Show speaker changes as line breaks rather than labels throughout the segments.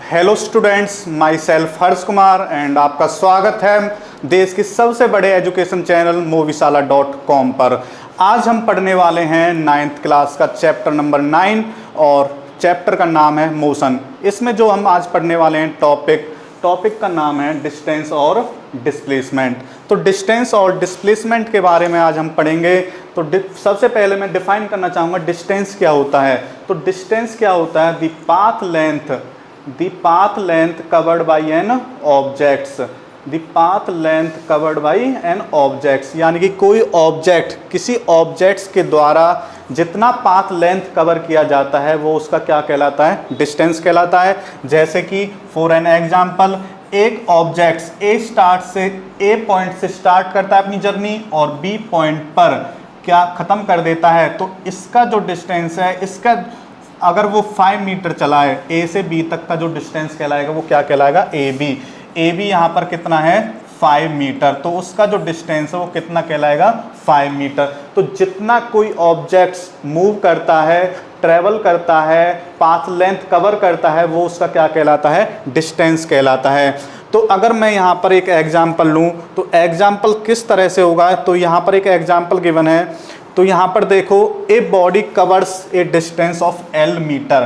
Hello students, my self Harsh Kumar and आपका स्वागत है देश के सबसे बड़े एजुकेशन चैनल moviesala.com पर। आज हम पढ़ने वाले हैं 9th क्लास का चैप्टर नंबर 9 और चैप्टर का नाम है मोशन। इसमें जो हम आज पढ़ने वाले हैं टॉपिक का नाम है डिस्टेंस और डिस्प्लेसमेंट। तो डिस्टेंस और डिस्प्लेसमेंट के बारे में आज हम पढ़ेंगे। तो सबसे पहले मैं डिफाइन करना चाहूँगा डिस्टेंस क्या होता है। तो डिस्टेंस क्या होता है? The path length covered by an objects. The path length covered by an objects, यानी कि कोई ऑब्जेक्ट, किसी ऑब्जेक्ट्स के द्वारा जितना पाथ लेंथ कवर किया जाता है वो उसका क्या कहलाता है? डिस्टेंस कहलाता है। जैसे कि फॉर एन एग्जाम्पल, एक ऑब्जेक्ट ए पॉइंट से स्टार्ट करता है अपनी जर्नी और बी पॉइंट पर क्या ख़त्म कर देता है, तो इसका जो डिस्टेंस है, इसका अगर वो 5 मीटर चला है, ए से बी तक का जो डिस्टेंस कहलाएगा वो क्या कहलाएगा? ए बी यहाँ पर कितना है? 5 मीटर। तो उसका जो डिस्टेंस है वो कितना कहलाएगा? 5 मीटर। तो जितना कोई ऑब्जेक्ट्स मूव करता है, ट्रेवल करता है, पाथ लेंथ कवर करता है, वो उसका क्या कहलाता है? डिस्टेंस कहलाता है। तो अगर मैं यहाँ पर एक एग्जाम्पल लूँ तो एग्जाम्पल किस तरह से होगा? तो यहाँ पर एक एग्जाम्पल गिवन है। तो यहाँ पर देखो, a body covers a distance of L metre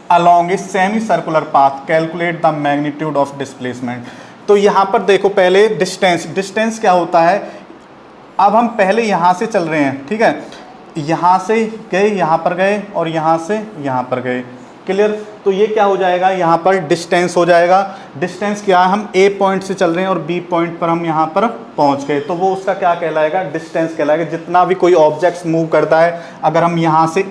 along a semi circular path, calculate the magnitude of displacement. तो यहाँ पर देखो, पहले डिस्टेंस क्या होता है? अब हम पहले यहाँ से चल रहे हैं, ठीक है, यहाँ से गए, यहाँ पर गए और यहाँ से यहाँ पर गए। क्लियर? तो ये क्या हो जाएगा? यहाँ पर डिस्टेंस हो जाएगा। डिस्टेंस क्या है? हम ए पॉइंट से चल रहे हैं और बी पॉइंट पर हम यहाँ पर पहुँच गए, तो वो उसका क्या कहलाएगा? डिस्टेंस कहलाएगा। जितना भी कोई ऑब्जेक्ट्स मूव करता है, अगर हम यहाँ से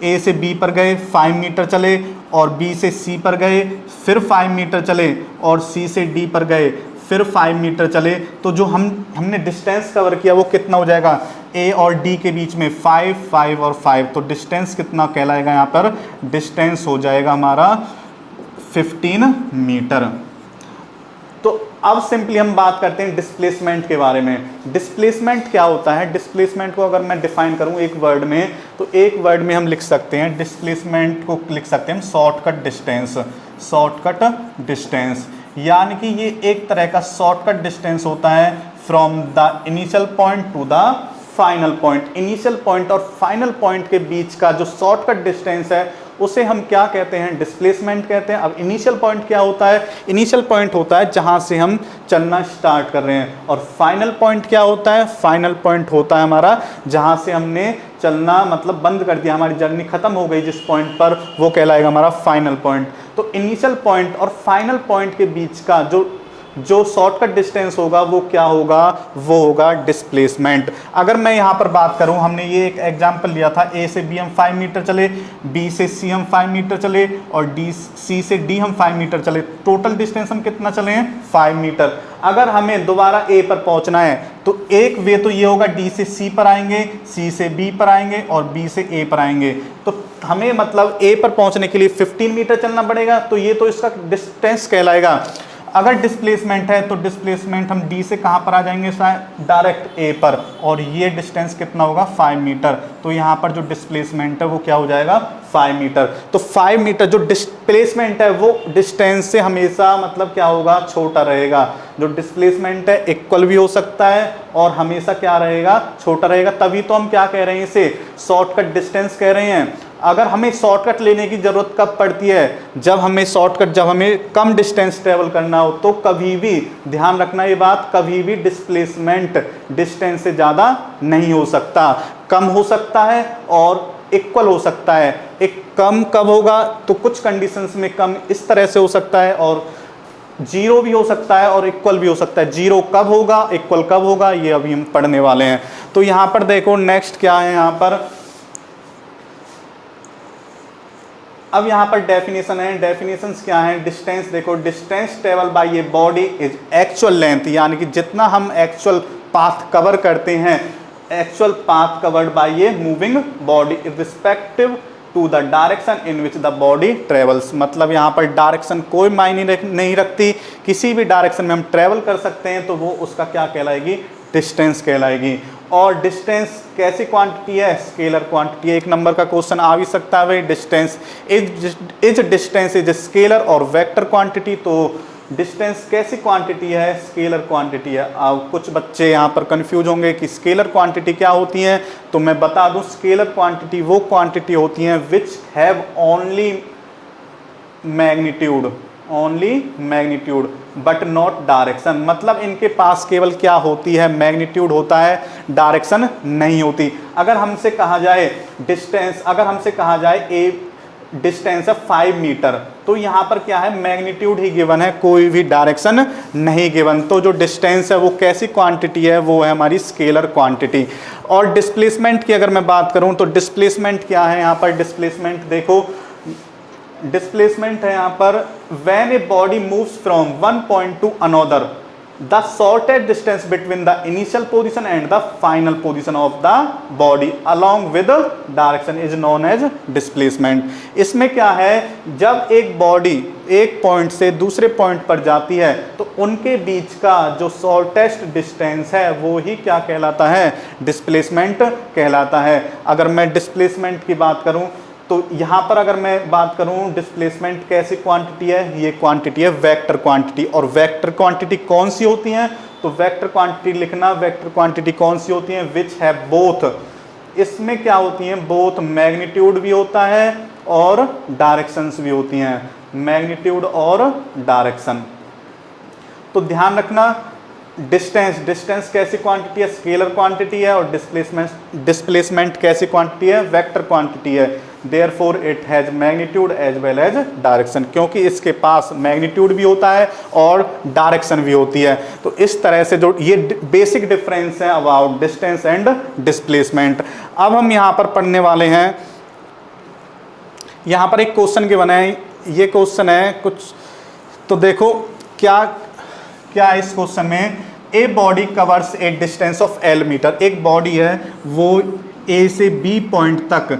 ए से बी पर गए, 5 मीटर चले, और बी से सी पर गए, फिर 5 मीटर चले, और सी से डी पर गए, फिर 5 मीटर चले, तो जो हमने डिस्टेंस कवर किया वो कितना हो जाएगा? ए और डी के बीच में 5, 5 और 5। तो डिस्टेंस कितना कहलाएगा? यहाँ पर डिस्टेंस हो जाएगा हमारा 15 मीटर। तो अब सिंपली हम बात करते हैं डिस्प्लेसमेंट के बारे में। डिस्प्लेसमेंट क्या होता है? डिस्प्लेसमेंट को अगर मैं डिफाइन करूं एक वर्ड में, तो एक वर्ड में हम लिख सकते हैं, डिस्प्लेसमेंट को लिख सकते हैं हम शॉर्टकट डिस्टेंस। यानी कि ये एक तरह का शॉर्टकट डिस्टेंस होता है from the initial point two the final point. Initial point और फाइनल पॉइंट के बीच का जो शॉर्टकट डिस्टेंस है उसे हम क्या कहते हैं? डिस्प्लेसमेंट कहते हैं। अब इनिशियल पॉइंट क्या होता है? इनिशियल पॉइंट होता है जहां से हम चलना स्टार्ट कर रहे हैं। और फाइनल पॉइंट क्या होता है? फाइनल पॉइंट होता है हमारा जहां से हमने चलना मतलब बंद कर दिया, हमारी जर्नी खत्म हो गई जिस पॉइंट पर, वो कहलाएगा हमारा फाइनल पॉइंट। तो इनिशियल पॉइंट और फाइनल पॉइंट के बीच का जो शॉर्टकट डिस्टेंस होगा वो क्या होगा? वो होगा डिस्प्लेसमेंट। अगर मैं यहाँ पर बात करूँ, हमने ये एक एग्जांपल लिया था, ए से बी हम 5 मीटर चले, बी से सी हम 5 मीटर चले और सी से डी हम 5 मीटर चले। टोटल डिस्टेंस हम कितना चले हैं? 5 मीटर। अगर हमें दोबारा ए पर पहुँचना है तो एक वे तो ये होगा, डी से सी पर आएंगे, सी से बी पर आएंगे और बी से ए पर आएंगे। तो हमें मतलब ए पर पहुँचने के लिए 15 मीटर चलना पड़ेगा। तो ये तो इसका डिस्टेंस कहलाएगा। अगर डिस्प्लेसमेंट है तो डिस्प्लेसमेंट हम डी से कहाँ पर आ जाएंगे? डायरेक्ट ए पर, और ये डिस्टेंस कितना होगा? 5 मीटर। तो यहाँ पर जो डिस्प्लेसमेंट है वो क्या हो जाएगा? 5 मीटर। तो 5 मीटर जो डिस्प्लेसमेंट है वो डिस्टेंस से हमेशा मतलब क्या होगा? छोटा रहेगा। जो डिस्प्लेसमेंट है इक्वल भी हो सकता है और हमेशा क्या रहेगा? छोटा रहेगा। तभी तो हम क्या कह रहे हैं? इसे शॉर्टकट डिस्टेंस कह रहे हैं। अगर हमें शॉर्टकट लेने की ज़रूरत कब पड़ती है? जब हमें कम डिस्टेंस ट्रेवल करना हो। तो कभी भी ध्यान रखना ये बात, कभी भी डिस्प्लेसमेंट डिस्टेंस से ज़्यादा नहीं हो सकता। कम हो सकता है और इक्वल हो सकता है। एक कम कब होगा? तो कुछ कंडीशंस में कम इस तरह से हो सकता है, और जीरो भी हो सकता है और इक्वल भी हो सकता है। जीरो कब होगा, इक्वल कब होगा, ये अभी हम पढ़ने वाले हैं। तो यहाँ पर देखो नेक्स्ट क्या है यहाँ पर। अब यहाँ पर डेफिनेशन है। डेफिनेशंस क्या है? डिस्टेंस देखो, distance travel by a body is actual length, यानी कि जितना हम एक्चुअल पाथ कवर करते हैं, actual path covered by a moving body respective to the direction in which the body travels. मतलब यहाँ पर डायरेक्शन कोई मायने नहीं रखती, किसी भी डायरेक्शन में हम ट्रेवल कर सकते हैं, तो वो उसका क्या कहलाएगी? डिस्टेंस कहलाएगी। और डिस्टेंस कैसी क्वांटिटी है, स्केलर क्वांटिटी है। एक नंबर का क्वेश्चन आ भी सकता है भाई, distance is distance is scalar और वेक्टर क्वांटिटी। तो डिस्टेंस कैसी क्वांटिटी है, स्केलर क्वांटिटी है। अब कुछ बच्चे यहाँ पर कंफ्यूज होंगे कि स्केलर क्वांटिटी क्या होती है, तो मैं बता दूं स्केलर क्वांटिटी वो क्वांटिटी होती हैं which have only magnitude but not direction. मतलब इनके पास केवल क्या होती है, मैग्नीट्यूड होता है, डायरेक्शन नहीं होती। अगर हमसे कहा जाए डिस्टेंस, अगर हमसे कहा जाए ए डिस्टेंस है 5 मीटर, तो यहाँ पर क्या है, मैग्नीट्यूड ही गिवन है, कोई भी डायरेक्शन नहीं गिवन। तो जो डिस्टेंस है वो कैसी क्वांटिटी है, वो है हमारी स्केलर क्वांटिटी। और डिस्प्लेसमेंट की अगर मैं बात करूँ तो डिस्प्लेसमेंट क्या है, यहाँ पर डिस्प्लेसमेंट देखो, डिस्प्लेसमेंट है यहाँ पर when a body moves from one point to another the shortest distance between the initial position and the final position of the body along with direction is known as displacement. इसमें क्या है, जब एक body एक point से दूसरे point पर जाती है तो उनके बीच का जो शॉर्टेस्ट डिस्टेंस है वो ही क्या कहलाता है, डिस्प्लेसमेंट कहलाता है। अगर मैं डिस्प्लेसमेंट की बात करूं तो यहाँ पर अगर मैं बात करूँ डिस्प्लेसमेंट कैसी क्वांटिटी है, ये क्वांटिटी है वेक्टर क्वांटिटी। और वेक्टर क्वांटिटी कौन सी होती हैं, तो वेक्टर क्वांटिटी लिखना, वेक्टर क्वांटिटी कौन सी होती हैं, विच है बोथ। इसमें क्या होती हैं, बोथ मैग्नीट्यूड भी होता है और डायरेक्शंस भी होती हैं, मैग्नीट्यूड और डायरेक्शन। तो ध्यान रखना, डिस्टेंस कैसी क्वांटिटी है, स्केलर क्वांटिटी है, और डिस्प्लेसमेंट कैसी क्वांटिटी है, वेक्टर क्वांटिटी है। Therefore it has magnitude as well as direction, क्योंकि इसके पास मैग्नीट्यूड भी होता है और डायरेक्शन भी होती है। तो इस तरह से जो ये बेसिक डिफरेंस है अबाउट डिस्टेंस एंड डिस्प्लेसमेंट। अब हम यहाँ पर पढ़ने वाले हैं, यहाँ पर एक क्वेश्चन के बना है, ये क्वेश्चन है कुछ, तो देखो क्या इस क्वेश्चन में, a body covers a distance of L metre. एक बॉडी है वो ए से बी पॉइंट तक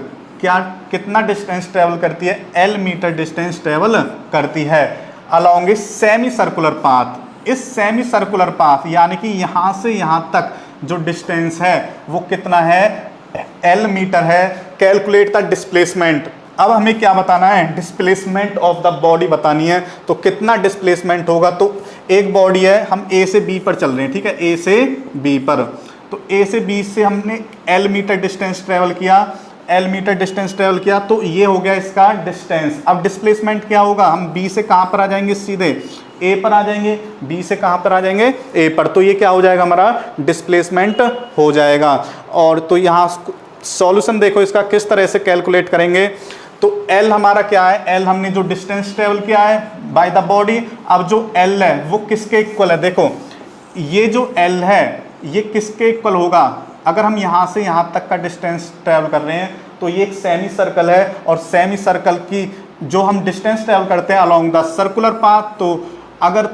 कितना डिस्टेंस ट्रेवल करती है, एल मीटर डिस्टेंस ट्रेवल करती है अलोंग ए सेमी सर्कुलर पाथ। इस सेमी सर्कुलर पाथ यानी कि यहाँ से यहाँ तक जो डिस्टेंस है वो कितना है, एल मीटर है। Calculate the displacement. अब हमें क्या बताना है, डिस्प्लेसमेंट ऑफ द बॉडी बतानी है। तो कितना डिस्प्लेसमेंट होगा, तो एक बॉडी है, हम ए से बी पर चल रहे हैं, ठीक है, ए से बी पर। तो ए से बी से हमने एल मीटर डिस्टेंस ट्रेवल किया, एल मीटर डिस्टेंस ट्रेवल किया, तो ये हो गया इसका डिस्टेंस। अब डिस्प्लेसमेंट क्या होगा, हम बी से कहाँ पर आ जाएंगे, सीधे ए पर आ जाएंगे, बी से कहाँ पर आ जाएंगे, ए पर। तो ये क्या हो जाएगा, हमारा डिस्प्लेसमेंट हो जाएगा। और तो यहाँ सॉल्यूशन देखो इसका किस तरह से कैलकुलेट करेंगे। तो L हमारा क्या है, L हमने जो डिस्टेंस ट्रेवल किया है बाय द बॉडी। अब जो L है वो किसके इक्वल है, देखो ये जो L है ये किसके इक्वल होगा, अगर हम यहाँ से यहाँ तक का डिस्टेंस ट्रेवल कर रहे हैं तो ये एक सेमी सर्कल है, और सेमी सर्कल की जो हम डिस्टेंस ट्रेवल करते हैं अलोंग द सर्कुलर पाथ,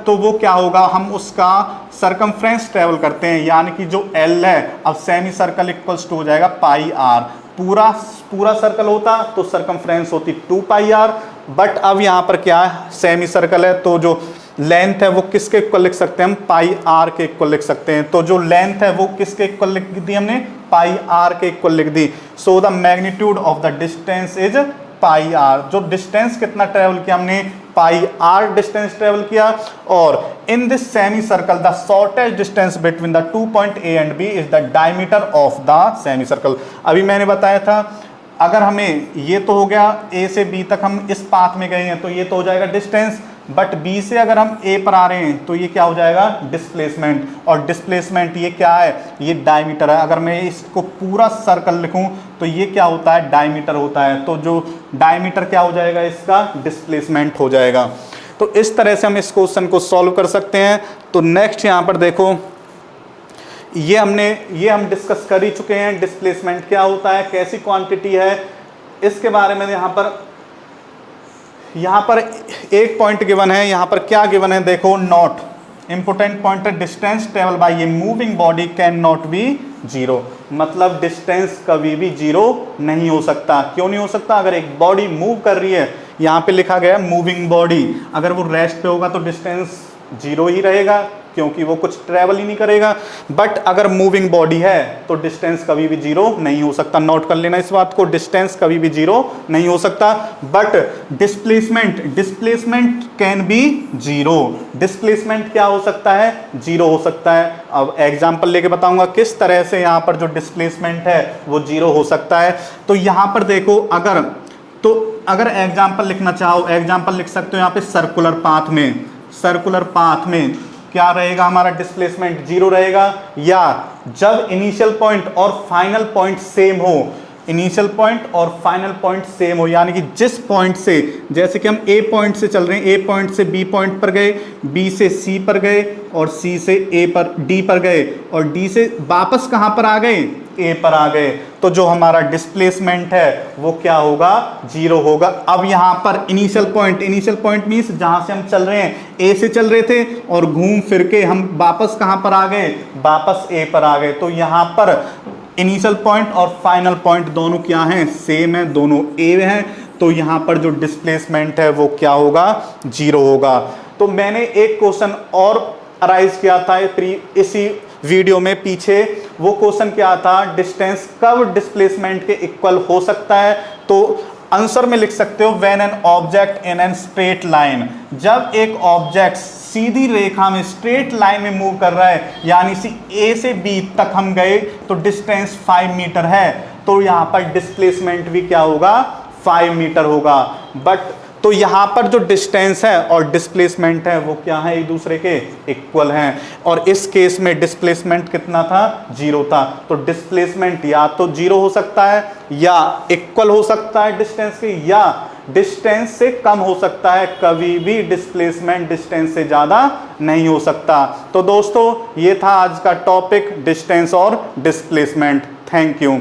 तो वो क्या होगा, हम उसका सरकमफ्रेंस ट्रेवल करते हैं, यानी कि जो L है, अब सेमी सर्कल इक्वल्स टू हो जाएगा पाई आर। पूरा सर्कल होता तो सरकमफ्रेंस होती 2 पाई आर, बट अब यहाँ पर क्या है, सेमी सर्कल है, तो जो लेंथ है वो किसके इक्वल लिख सकते हैं हम, पाई आर के इक्वल लिख सकते हैं। तो जो लेंथ है वो किसके इक्वल लिख दी हमने, पाई आर के इक्वल लिख दी। So the magnitude of the distance is pi r. जो डिस्टेंस कितना ट्रेवल किया हमने, पाई आर डिस्टेंस ट्रेवल किया। और in this semi circle the shortest distance between the 2 point a and b is the diameter of the semi circle. अभी मैंने बताया था, अगर हमें ये तो हो गया ए से बी तक हम इस पाथ में गए हैं तो ये तो हो जाएगा डिस्टेंस, बट बी से अगर हम ए पर आ रहे हैं तो ये क्या हो जाएगा, डिस्प्लेसमेंट। और डिस्प्लेसमेंट ये क्या है, ये डायमीटर है। अगर मैं इसको पूरा सर्कल लिखूं तो ये क्या होता है, डायमीटर होता है। तो जो डायमीटर क्या हो जाएगा, इसका डिस्प्लेसमेंट हो जाएगा। तो इस तरह से हम इस क्वेश्चन को सॉल्व कर सकते हैं। तो नेक्स्ट यहाँ पर देखो, ये हम डिस्कस कर ही चुके हैं, डिस्प्लेसमेंट क्या होता है, कैसी क्वांटिटी है, इसके बारे में यहाँ पर एक पॉइंट गिवन है। यहाँ पर क्या गिवन है, देखो नोट इंपोर्टेंट पॉइंट है, distance travel by a moving body can not be zero. मतलब डिस्टेंस कभी भी जीरो नहीं हो सकता। क्यों नहीं हो सकता, अगर एक बॉडी मूव कर रही है, यहाँ पे लिखा गया है मूविंग बॉडी, अगर वो रेस्ट पे होगा तो डिस्टेंस जीरो ही रहेगा, क्योंकि वो कुछ ट्रेवल ही नहीं करेगा। बट अगर मूविंग बॉडी है तो डिस्टेंस कभी भी जीरो नहीं हो सकता। नोट कर लेना इस बात को, डिस्टेंस कभी भी जीरो नहीं हो सकता। But displacement can be zero. Displacement क्या हो सकता है? जीरो हो सकता है। अब एग्जांपल लेके बताऊंगा किस तरह से यहाँ पर जो डिस्प्लेसमेंट है वो जीरो हो सकता है। तो यहाँ पर देखो, अगर एग्जांपल लिखना चाहो, एग्जांपल लिख सकते हो यहाँ पे सर्कुलर पाथ में क्या रहेगा? हमारा डिस्प्लेसमेंट जीरो रहेगा। या जब इनिशियल पॉइंट और फाइनल पॉइंट सेम हो, इनिशियल पॉइंट और फाइनल पॉइंट सेम हो, यानी कि जिस पॉइंट से, जैसे कि हम ए पॉइंट से चल रहे हैं, ए पॉइंट से बी पॉइंट पर गए, बी से सी पर गए और सी से डी पर गए और डी से वापस कहां पर आ गए? ए पर आ गए। तो जो हमारा डिस्प्लेसमेंट है वो क्या होगा? जीरो होगा। अब यहां पर इनिशियल पॉइंट मींस जहां से हम चल रहे हैं, ए से चल रहे थे और घूम फिर के हम वापस कहां पर आ गए? वापस ए पर आ गए। तो यहां पर इनिशियल पॉइंट और फाइनल पॉइंट दोनों क्या हैं? सेम है, दोनों ए हैं। तो यहां पर जो डिस्प्लेसमेंट है वो क्या होगा? जीरो होगा। तो मैंने एक क्वेश्चन और अराइज किया था इसी वीडियो में पीछे। वो क्वेश्चन क्या था? डिस्टेंस कब डिस्प्लेसमेंट के इक्वल हो सकता है? तो आंसर में लिख सकते हो when an object in an straight line, जब एक ऑब्जेक्ट सीधी रेखा में स्ट्रेट लाइन में मूव कर रहा है, यानी सी ए से बी तक हम गए तो डिस्टेंस 5 मीटर है, तो यहाँ पर डिस्प्लेसमेंट भी क्या होगा? 5 मीटर होगा। बट तो यहाँ पर जो डिस्टेंस है और डिस्प्लेसमेंट है वो क्या है? एक दूसरे के इक्वल हैं। और इस केस में डिस्प्लेसमेंट कितना था? जीरो था। तो डिस्प्लेसमेंट या तो जीरो हो सकता है या इक्वल हो सकता है डिस्टेंस के, या डिस्टेंस से कम हो सकता है। कभी भी डिस्प्लेसमेंट डिस्टेंस से ज़्यादा नहीं हो सकता। तो दोस्तों ये था आज का टॉपिक, डिस्टेंस और डिस्प्लेसमेंट। Thank you.